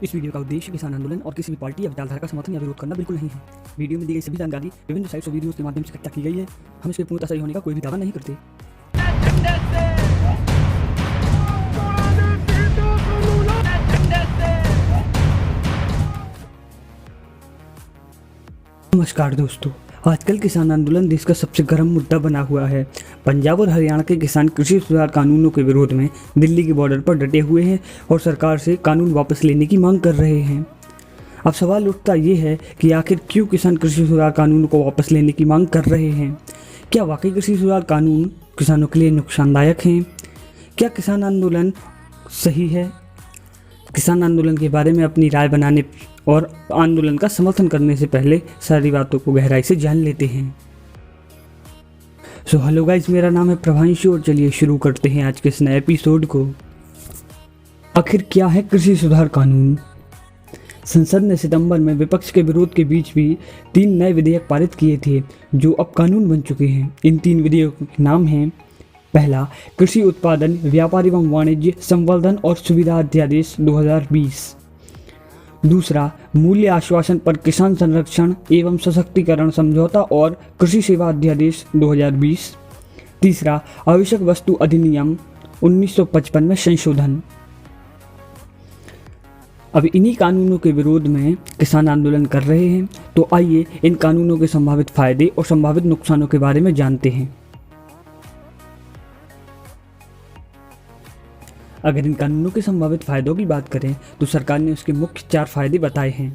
इस वीडियो का उद्देश्य किसान आंदोलन और किसी भी पार्टी या विचारधारा का समर्थन या विरोध करना बिल्कुल नहीं है। वीडियो में दी गई सभी जानकारी विभिन्न साइट्स और वीडियोस के माध्यम से इकट्ठा की गई है। हम इसके पूर्णतः सही होने का कोई भी दावा नहीं करते। नमस्कार दोस्तों, आजकल किसान आंदोलन देश का सबसे गर्म मुद्दा बना हुआ है। पंजाब और हरियाणा के किसान कृषि सुधार कानूनों के विरोध में दिल्ली के बॉर्डर पर डटे हुए हैं और सरकार से कानून वापस लेने की मांग कर रहे हैं। अब सवाल उठता ये है कि आखिर क्यों किसान कृषि सुधार कानूनों को वापस लेने की मांग कर रहे हैं। क्या वाकई कृषि सुधार कानून किसानों के लिए नुकसानदायक हैं? क्या किसान आंदोलन सही है? किसान आंदोलन के बारे में अपनी राय बनाने और आंदोलन का समर्थन करने से पहले सारी बातों को गहराई से जान लेते हैं। हेलो गाइस, मेरा नाम है प्रभांशु और चलिए शुरू करते हैं आज के इस नए एपिसोड को। आखिर क्या है कृषि सुधार कानून? संसद ने सितंबर में विपक्ष के विरोध के बीच भी 3 नए विधेयक पारित किए थे जो अब कानून बन चुके हैं। इन 3 विधेयकों के नाम हैं: पहला, कृषि उत्पादन, व्यापार एवं वाणिज्य संवर्धन और सुविधा अध्यादेश 2020। दूसरा, मूल्य आश्वासन पर किसान संरक्षण एवं सशक्तिकरण समझौता और कृषि सेवा अध्यादेश 2020। तीसरा, आवश्यक वस्तु अधिनियम 1955 में संशोधन। अब इन्हीं कानूनों के विरोध में किसान आंदोलन कर रहे हैं, तो आइए इन कानूनों के संभावित फायदे और संभावित नुकसानों के बारे में जानते हैं। अगर इन कानूनों के संभावित फायदों की बात करें तो सरकार ने उसके मुख्य 4 फायदे बताए हैं।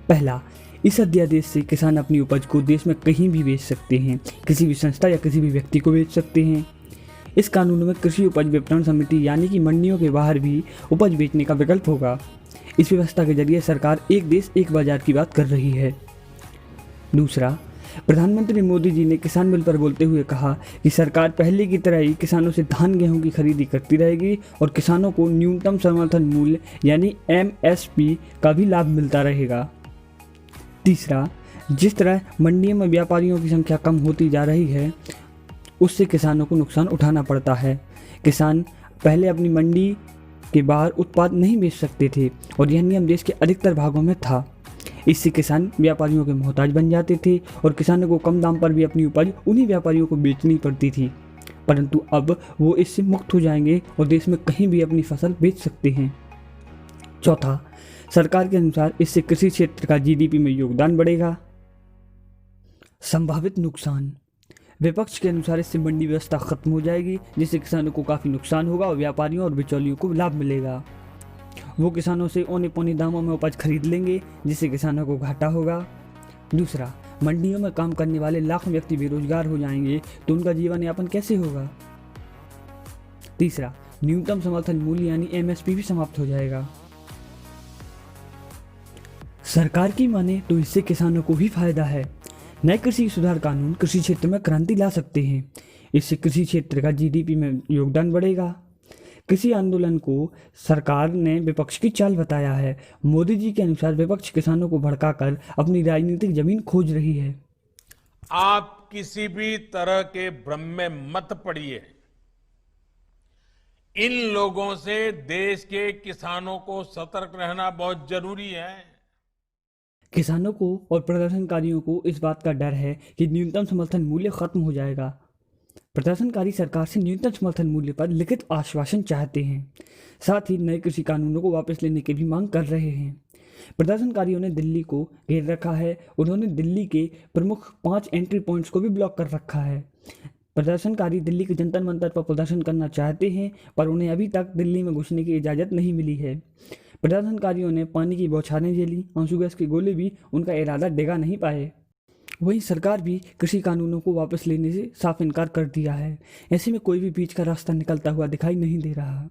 पहला, इस अध्यादेश से किसान अपनी उपज को देश में कहीं भी बेच सकते हैं, किसी भी संस्था या किसी भी व्यक्ति को बेच सकते हैं। इस कानून में कृषि उपज विपणन समिति यानी कि मंडियों के बाहर भी उपज बेचने का विकल्प होगा। इस व्यवस्था के जरिए सरकार एक देश एक बाजार की बात कर रही है। दूसरा, प्रधानमंत्री मोदी जी ने किसान बिल पर बोलते हुए कहा कि सरकार पहले की तरह ही किसानों से धान गेहूं की खरीदी करती रहेगी और किसानों को न्यूनतम समर्थन मूल्य यानी MSP का भी लाभ मिलता रहेगा। तीसरा, जिस तरह मंडियों में व्यापारियों की संख्या कम होती जा रही है उससे किसानों को नुकसान उठाना पड़ता है। किसान पहले अपनी मंडी के बाहर उत्पाद नहीं बेच सकते थे और यह नियम देश के अधिकतर भागों में था। इससे किसान व्यापारियों के मोहताज बन जाते थे और किसानों को कम दाम पर भी अपनी उपज उन्हीं व्यापारियों को बेचनी पड़ती थी। परंतु अब वो इससे मुक्त हो जाएंगे और देश में कहीं भी अपनी फसल बेच सकते हैं। चौथा, सरकार के अनुसार इससे कृषि क्षेत्र का GDP में योगदान बढ़ेगा। संभावित नुकसान: विपक्ष के अनुसार इससे मंडी व्यवस्था खत्म हो जाएगी जिससे किसानों को काफ़ी नुकसान होगा और व्यापारियों और बिचौलियों को लाभ मिलेगा। वो किसानों से औने पौने दामों में उपज खरीद लेंगे जिससे किसानों को घाटा होगा। दूसरा, मंडियों में काम करने वाले लाखों व्यक्ति बेरोजगार हो जाएंगे तो उनका जीवन यापन कैसे होगा। तीसरा, न्यूनतम समर्थन मूल्य यानी MSP भी समाप्त हो जाएगा। सरकार की माने तो इससे किसानों को भी फायदा है। नए कृषि सुधार कानून कृषि क्षेत्र में क्रांति ला सकते हैं। इससे कृषि क्षेत्र का GDP में योगदान बढ़ेगा। कृषि आंदोलन को सरकार ने विपक्ष की चाल बताया है। मोदी जी के अनुसार विपक्ष किसानों को भड़काकर अपनी राजनीतिक जमीन खोज रही है। आप किसी भी तरह के भ्रम में मत पड़िए। इन लोगों से देश के किसानों को सतर्क रहना बहुत जरूरी है। किसानों को और प्रदर्शनकारियों को इस बात का डर है कि न्यूनतम समर्थन मूल्य खत्म हो जाएगा। प्रदर्शनकारी सरकार से न्यूनतम समर्थन मूल्य पर लिखित आश्वासन चाहते हैं। साथ ही नए कृषि कानूनों को वापस लेने की भी मांग कर रहे हैं। प्रदर्शनकारियों ने दिल्ली को घेर रखा है। उन्होंने दिल्ली के प्रमुख 5 एंट्री पॉइंट्स को भी ब्लॉक कर रखा है। प्रदर्शनकारी दिल्ली के जंतर मंतर पर प्रदर्शन करना चाहते हैं पर उन्हें अभी तक दिल्ली में घुसने की इजाज़त नहीं मिली है। प्रदर्शनकारियों ने पानी की बौछारें झेली, आंसू गैस के गोले भी उनका इरादा डिगा नहीं पाए। वहीं सरकार भी कृषि कानूनों को वापस लेने से साफ इनकार कर दिया है। ऐसे में कोई भी बीच का रास्ता निकलता हुआ दिखाई नहीं दे रहा।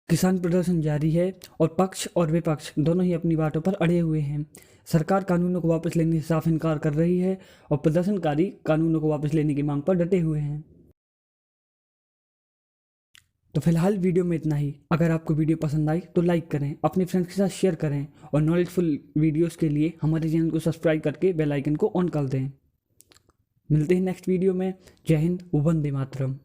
किसान प्रदर्शन जारी है और पक्ष और विपक्ष दोनों ही अपनी बातों पर अड़े हुए हैं। सरकार कानूनों को वापस लेने से साफ इनकार कर रही है और प्रदर्शनकारी कानूनों को वापस लेने की मांग पर डटे हुए हैं। तो फिलहाल वीडियो में इतना ही। अगर आपको वीडियो पसंद आई तो लाइक करें, अपने फ्रेंड्स के साथ शेयर करें और नॉलेजफुल वीडियोस के लिए हमारे चैनल को सब्सक्राइब करके बेल आइकन को ऑन कर दें। मिलते हैं नेक्स्ट वीडियो में। जय हिंद, वंदे मातरम।